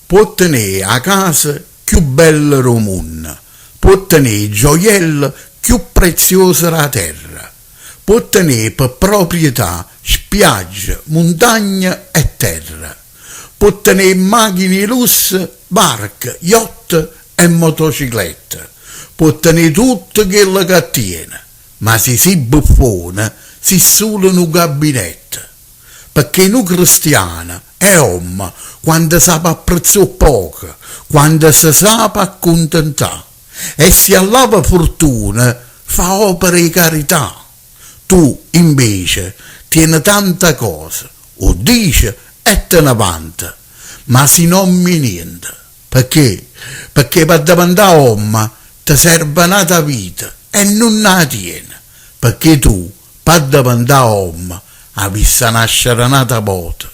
può tenere a casa più bella romunna, può tenere gioielli più preziosi della terra, può tenere per proprietà spiagge, montagne e terra, può tenere macchine di lusso, barche, yacht e motociclette, può tenere tutto quello che tiene, ma se si buffona si solo in un gabinetto, perché noi cristiani è uomo quando sa apprezzare poco, quando si sa accontentare, e si allava fortuna fa opere di carità. Tu invece tieni tanta cosa, o dici e te ne vanta, ma si nommi niente. Perché? Perché per diventare uomo ti serve un'altra vita e non la tieni, perché tu per diventare uomo hai visto nascere un'altra volta.